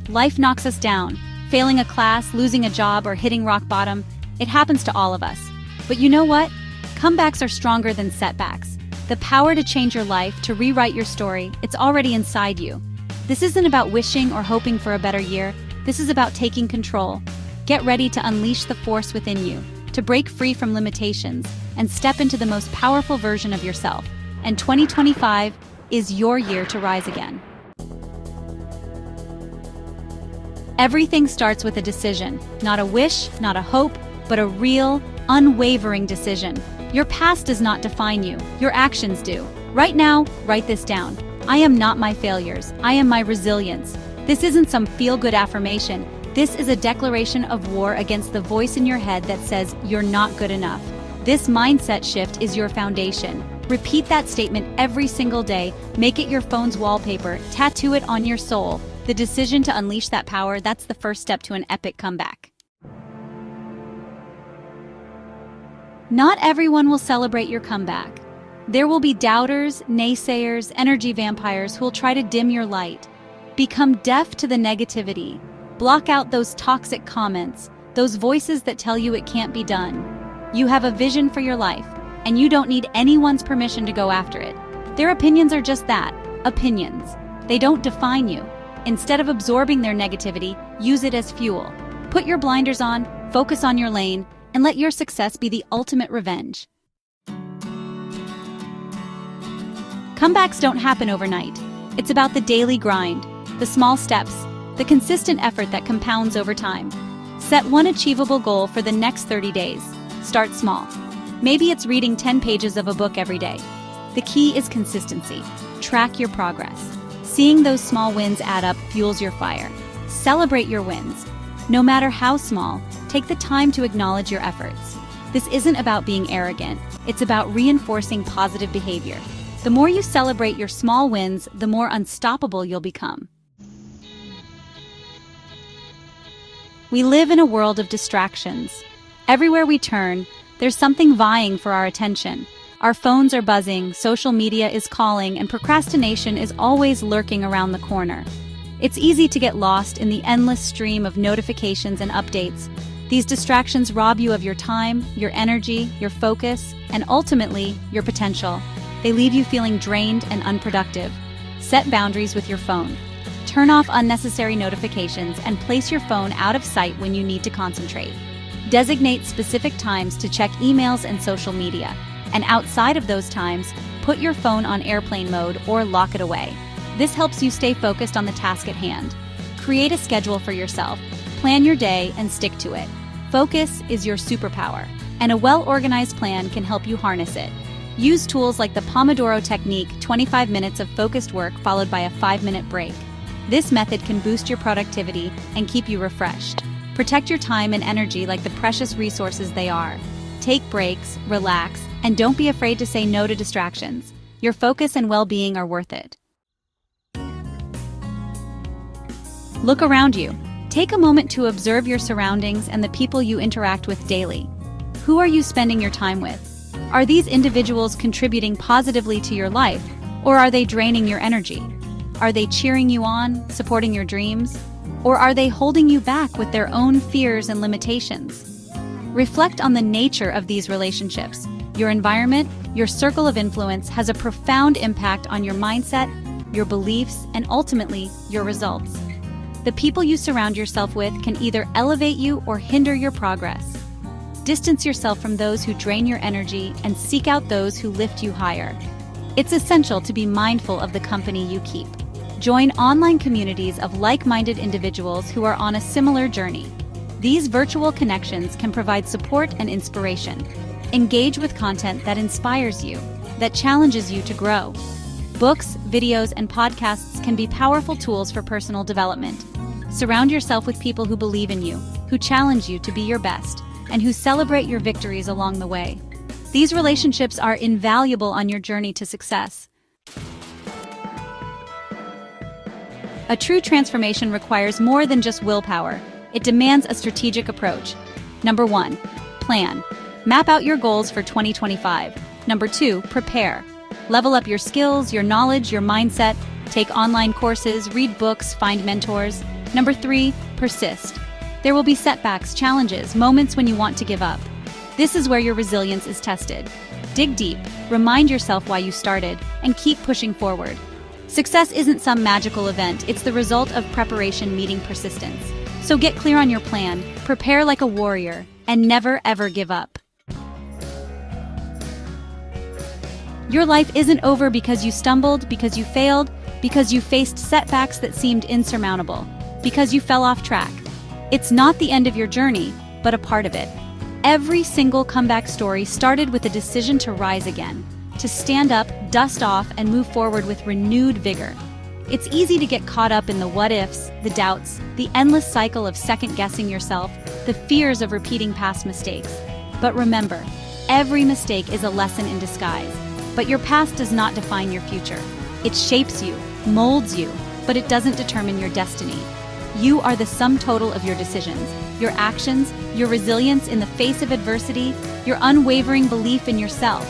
Life knocks us down. Failing a class, losing a job, or hitting rock bottom, it happens to all of us. But you know what? Comebacks are stronger than setbacks. The power to change your life, to rewrite your story, it's already inside you. This isn't about wishing or hoping for a better year. This is about taking control. Get ready to unleash the force within you, to break free from limitations, and step into the most powerful version of yourself. And 2025 is your year to rise again. Everything starts with a decision, not a wish, not a hope, but a real, unwavering decision. Your past does not define you, your actions do. Right now, write this down. I am not my failures, I am my resilience. This isn't some feel-good affirmation. This is a declaration of war against the voice in your head that says you're not good enough. This mindset shift is your foundation. Repeat that statement every single day. Make it your phone's wallpaper. Tattoo it on your soul. The decision to unleash that power, that's the first step to an epic comeback. Not everyone will celebrate your comeback. There will be doubters, naysayers, energy vampires who will try to dim your light. Become deaf to the negativity. Block out those toxic comments, those voices that tell you it can't be done. You have a vision for your life, and you don't need anyone's permission to go after it. Their opinions are just that, opinions. They don't define you. Instead of absorbing their negativity, use it as fuel. Put your blinders on, focus on your lane, and let your success be the ultimate revenge. Comebacks don't happen overnight. It's about the daily grind, the small steps, the consistent effort that compounds over time. Set one achievable goal for the next 30 days. Start small. Maybe it's reading 10 pages of a book every day. The key is consistency. Track your progress. Seeing those small wins add up fuels your fire. Celebrate your wins. No matter how small, take the time to acknowledge your efforts. This isn't about being arrogant. It's about reinforcing positive behavior. The more you celebrate your small wins, the more unstoppable you'll become. We live in a world of distractions. Everywhere we turn, there's something vying for our attention. Our phones are buzzing, social media is calling, and procrastination is always lurking around the corner. It's easy to get lost in the endless stream of notifications and updates. These distractions rob you of your time, your energy, your focus, and ultimately, your potential. They leave you feeling drained and unproductive. Set boundaries with your phone. Turn off unnecessary notifications and place your phone out of sight when you need to concentrate. Designate specific times to check emails and social media. And outside of those times, put your phone on airplane mode or lock it away. This helps you stay focused on the task at hand. Create a schedule for yourself. Plan your day and stick to it. Focus is your superpower, and a well-organized plan can help you harness it. Use tools like the Pomodoro technique, 25 minutes of focused work followed by a 5-minute break. This method can boost your productivity and keep you refreshed. Protect your time and energy like the precious resources they are. Take breaks, relax, and don't be afraid to say no to distractions. Your focus and well-being are worth it. Look around you. Take a moment to observe your surroundings and the people you interact with daily. Who are you spending your time with? Are these individuals contributing positively to your life, or are they draining your energy? Are they cheering you on, supporting your dreams? Or are they holding you back with their own fears and limitations? Reflect on the nature of these relationships. Your environment, your circle of influence has a profound impact on your mindset, your beliefs, and ultimately, your results. The people you surround yourself with can either elevate you or hinder your progress. Distance yourself from those who drain your energy and seek out those who lift you higher. It's essential to be mindful of the company you keep. Join online communities of like-minded individuals who are on a similar journey. These virtual connections can provide support and inspiration. Engage with content that inspires you, that challenges you to grow. Books, videos, and podcasts can be powerful tools for personal development. Surround yourself with people who believe in you, who challenge you to be your best, and who celebrate your victories along the way. These relationships are invaluable on your journey to success. A true transformation requires more than just willpower. It demands a strategic approach. Number 1, plan. Map out your goals for 2025. Number 2, prepare. Level up your skills, your knowledge, your mindset. Take online courses, read books, find mentors. Number 3, persist. There will be setbacks, challenges, moments when you want to give up. This is where your resilience is tested. Dig deep, remind yourself why you started, and keep pushing forward. Success isn't some magical event, it's the result of preparation meeting persistence. So get clear on your plan, prepare like a warrior, and never ever give up. Your life isn't over because you stumbled, because you failed, because you faced setbacks that seemed insurmountable, because you fell off track. It's not the end of your journey, but a part of it. Every single comeback story started with a decision to rise again, to stand up, dust off, and move forward with renewed vigor. It's easy to get caught up in the what-ifs, the doubts, the endless cycle of second-guessing yourself, the fears of repeating past mistakes. But remember, every mistake is a lesson in disguise. But your past does not define your future. It shapes you, molds you, but it doesn't determine your destiny. You are the sum total of your decisions, your actions, your resilience in the face of adversity, your unwavering belief in yourself.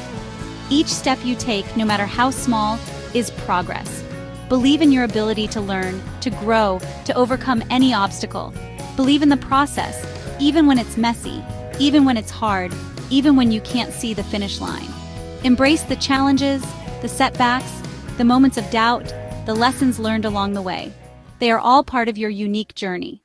Each step you take, no matter how small, is progress. Believe in your ability to learn, to grow, to overcome any obstacle. Believe in the process, even when it's messy, even when it's hard, even when you can't see the finish line. Embrace the challenges, the setbacks, the moments of doubt, the lessons learned along the way. They are all part of your unique journey.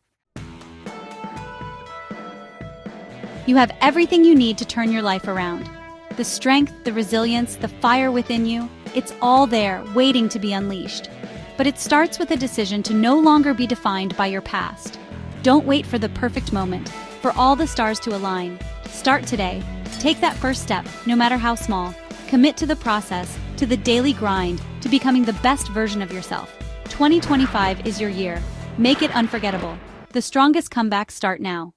You have everything you need to turn your life around. The strength, the resilience, the fire within you, it's all there, waiting to be unleashed. But it starts with a decision to no longer be defined by your past. Don't wait for the perfect moment, for all the stars to align. Start today. Take that first step, no matter how small. Commit to the process, to the daily grind, to becoming the best version of yourself. 2025 is your year. Make it unforgettable. The strongest comebacks start now.